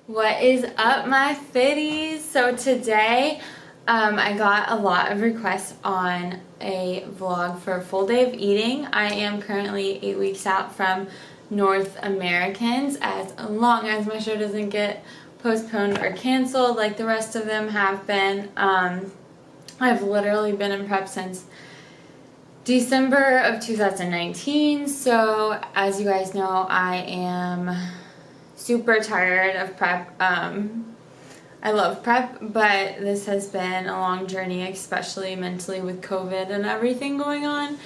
What is up, my fitties? So today I got a lot of requests on a vlog for a full day of eating. I am currently 8 weeks out from North Americans, as long as my show doesn't get postponed or canceled like the rest of them have been. I've literally been in prep since December of 2019, so as you guys know, I am super tired of prep. I love prep, but this has been a long journey, especially mentally with COVID and everything going on,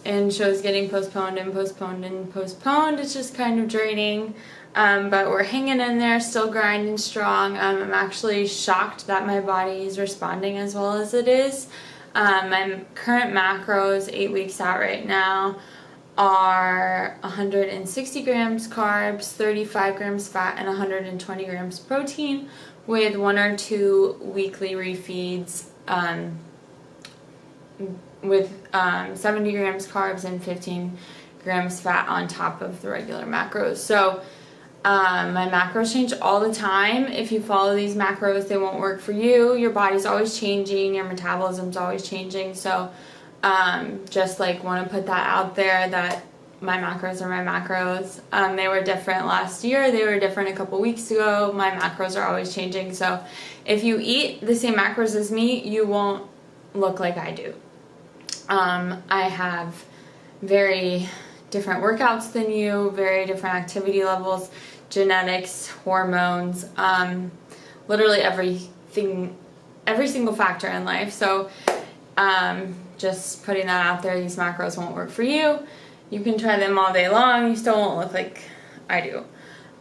and shows getting postponed and postponed and postponed. It's just kind of draining, but we're hanging in there, still grinding strong. I'm actually shocked that my body is responding as well as it is. My current macros, 8 weeks out right now, are 160 grams carbs, 35 grams fat, and 120 grams protein, with 1 or 2 weekly refeeds with 70 grams carbs and 15 grams fat on top of the regular macros. So my macros change all the time. If you follow these macros, they won't work for you. Your body's always changing, your metabolism's always changing. So just like want to put that out there, that my macros are my macros. They were different last year, they were different a couple weeks ago. My macros are always changing. So if you eat the same macros as me, you won't look like I do. I have very different workouts than you, very different activity levels, genetics, hormones, literally everything, every single factor in life. So just putting that out there, these macros won't work for you. You can try them all day long, you still won't look like I do.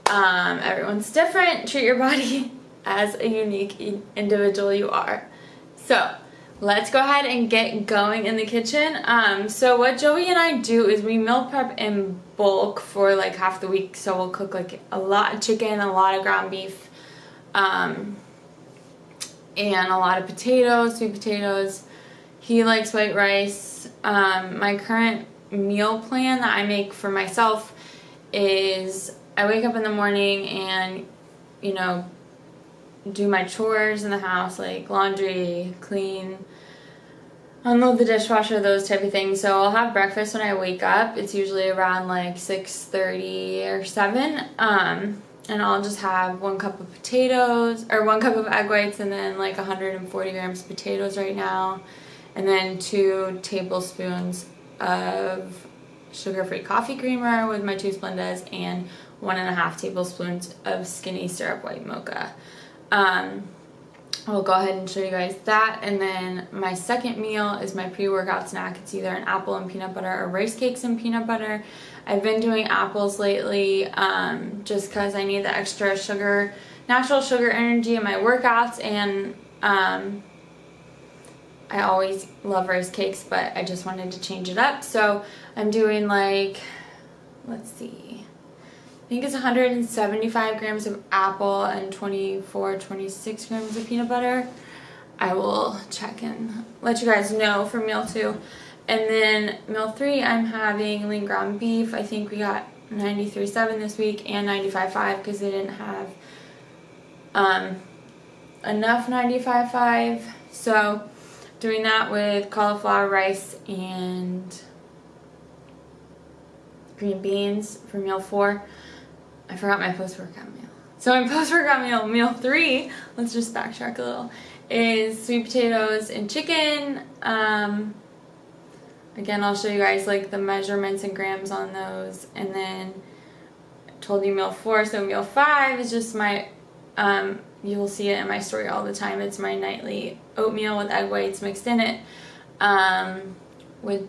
Everyone's different. Treat your body as a unique individual you are. So let's go ahead and get going in the kitchen. So what Joey and I do is we meal prep in bulk for like half the week. So we'll cook like a lot of chicken, a lot of ground beef, and a lot of potatoes, sweet potatoes. He likes white rice. My current meal plan that I make for myself is I wake up in the morning and, you know, do my chores in the house, like laundry, clean, unload the dishwasher, those type of things. So I'll have breakfast when I wake up. It's usually around like 6:30 or 7. And I'll just have 1 cup of potatoes, or 1 cup of egg whites, and then like 140 grams of potatoes right now. And then 2 tablespoons of sugar-free coffee creamer with my 2 Splendas, and 1.5 tablespoons of skinny syrup white mocha. I'll go ahead and show you guys that. And then my second meal is my pre-workout snack. It's either an apple and peanut butter or rice cakes and peanut butter. I've been doing apples lately just because I need the extra sugar, natural sugar energy in my workouts, and I always love rice cakes, but I just wanted to change it up. So I'm doing like, let's see, I think it's 175 grams of apple and 26 grams of peanut butter. I will check and let you guys know for meal 2. And then meal 3, I'm having lean ground beef. I think we got 93.7 this week and 95.5 because they didn't have enough 95.5. So doing that with cauliflower rice and green beans for meal 4. I forgot my post-workout meal. So my post-workout meal, meal 3, let's just backtrack a little, is sweet potatoes and chicken. Again, I'll show you guys like the measurements and grams on those. And then I told you meal 4, so meal 5 is just my, you'll see it in my story all the time. It's my nightly oatmeal with egg whites mixed in it, with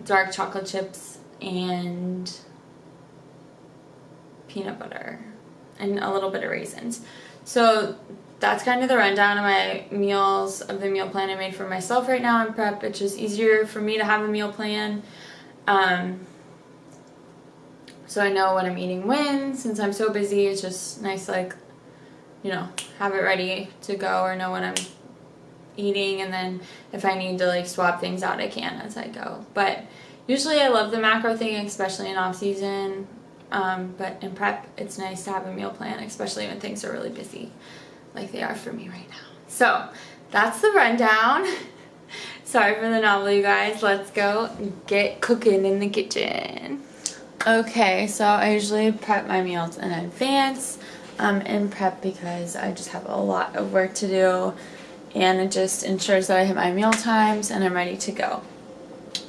dark chocolate chips and peanut butter and a little bit of raisins. So that's kind of the rundown of my meals, of the meal plan I made for myself right now in prep. It's just easier for me to have a meal plan, so I know what I'm eating when. Since I'm so busy, it's just nice, like, you know, have it ready to go or know what I'm eating, and then if I need to like swap things out, I can as I go. But usually I love the macro thing, especially in off season. But in prep, it's nice to have a meal plan, especially when things are really busy, like they are for me right now. So that's the rundown. Sorry for the novel, you guys. Let's go get cooking in the kitchen. Okay, so I usually prep my meals in advance in prep because I just have a lot of work to do, and it just ensures that I hit my meal times and I'm ready to go.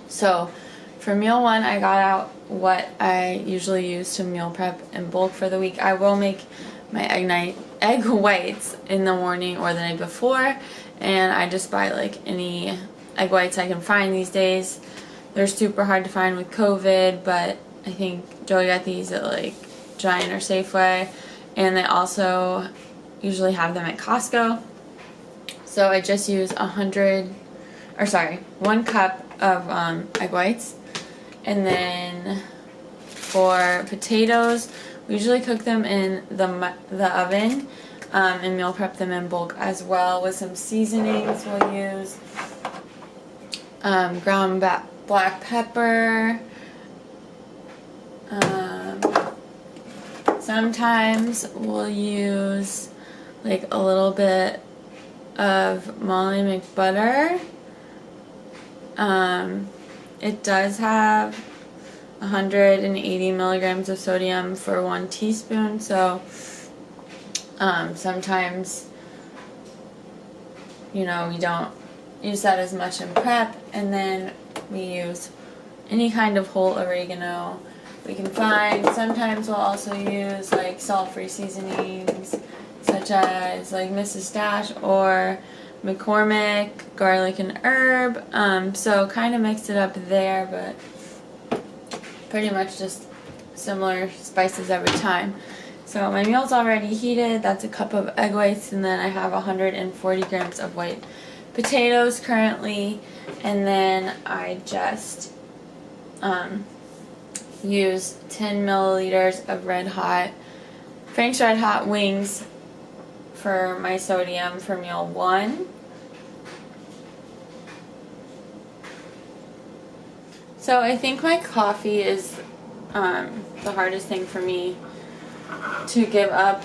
So for meal one, I got out what I usually use to meal prep in bulk for the week. I will make my egg whites in the morning or the night before, and I just buy like any egg whites I can find these days. They're super hard to find with COVID, but I think Joey got these at like Giant or Safeway, and they also usually have them at Costco. So I just use 1 cup of egg whites. And then for potatoes, we usually cook them in the oven and meal prep them in bulk as well with some seasonings. We'll use ground black pepper. Sometimes we'll use like a little bit of Molly McButter. It does have 180 milligrams of sodium for 1 teaspoon, so sometimes, you know, we don't use that as much in prep. And then we use any kind of whole oregano we can find. Sometimes we'll also use like salt-free seasonings such as like Mrs. Dash or McCormick, garlic and herb. So kind of mix it up there, but pretty much just similar spices every time. So my meal's already heated. That's a cup of egg whites, and then I have 140 grams of white potatoes currently, and then I just use 10 milliliters of Frank's Red Hot wings for my sodium for meal one. So I think my coffee is the hardest thing for me to give up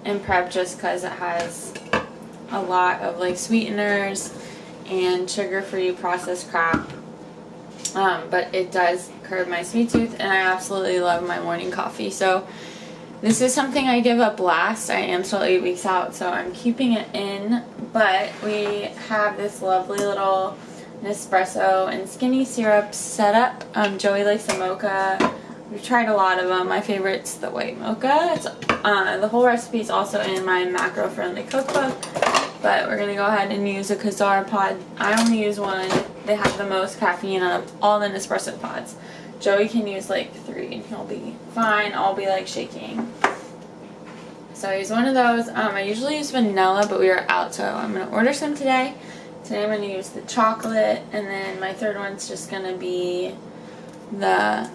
in prep, just because it has a lot of like sweeteners and sugar-free processed crap. But it does curb my sweet tooth, and I absolutely love my morning coffee. So this is something I give up last. I am still 8 weeks out, so I'm keeping it in. But we have this lovely little Nespresso and skinny syrup setup. Joey likes the mocha. We've tried a lot of them. My favorite's the white mocha. It's, the whole recipe is also in my macro-friendly cookbook. But we're going to go ahead and use a Kazar pod. I only use one. They have the most caffeine out of all the Nespresso pods. Joey can use like 3 and he'll be fine. I'll be like shaking. So I use one of those. I usually use vanilla, but we are out, so I'm going to order some today. Today I'm going to use the chocolate, and then my third one's just going to be the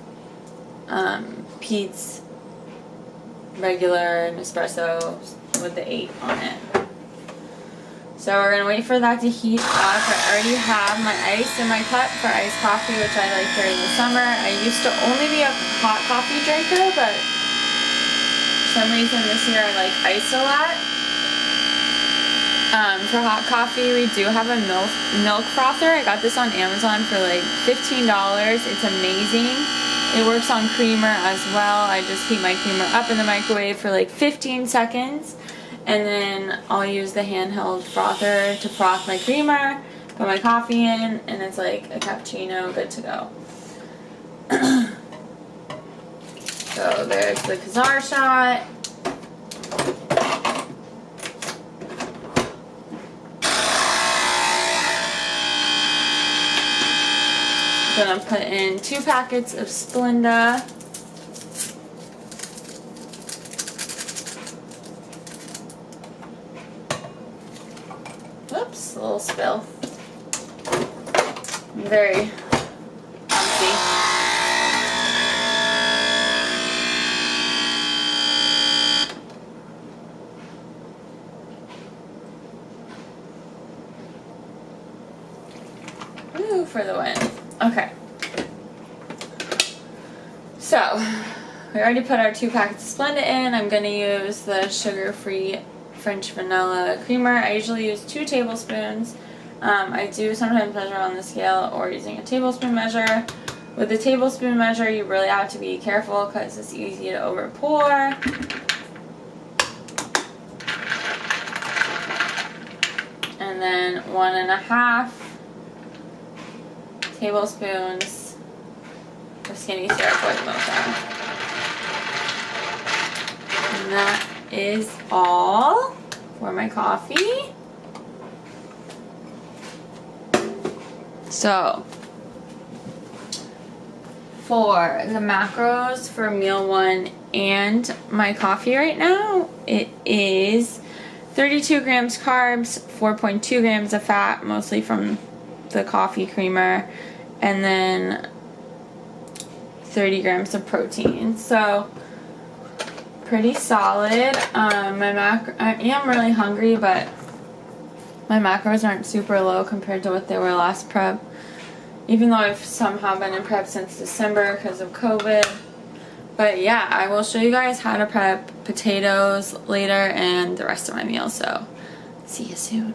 Pete's regular Nespresso with the 8 on it. So we're going to wait for that to heat up. I already have my ice in my cup for iced coffee, which I like during the summer. I used to only be a hot coffee drinker, but for some reason this year I like ice a lot. For hot coffee, we do have a milk frother. I got this on Amazon for like $15. It's amazing. It works on creamer as well. I just heat my creamer up in the microwave for like 15 seconds. And then I'll use the handheld frother to froth my creamer, put my coffee in, and it's like a cappuccino, good to go. So there's the Kazar shot. Gonna put in 2 packets of Splenda. Whoops, a little spill. I'm very clumsy. Woo, for the win. Okay. So, we already put our 2 packets of Splenda in. I'm going to use the sugar-free French vanilla creamer. I usually use 2 tablespoons. I do sometimes measure on the scale or using a tablespoon measure. With the tablespoon measure, you really have to be careful because it's easy to over pour. And then 1.5 tablespoons of skinny syrup with mocha. And that is all for my coffee. So, for the macros for meal 1 and my coffee right now, it is 32 grams carbs, 4.2 grams of fat, mostly from the coffee creamer, and then 30 grams of protein. So pretty solid. I am really hungry, but my macros aren't super low compared to what they were last prep, even though I've somehow been in prep since December because of COVID. But yeah, I will show you guys how to prep potatoes later and the rest of my meal, so see you soon.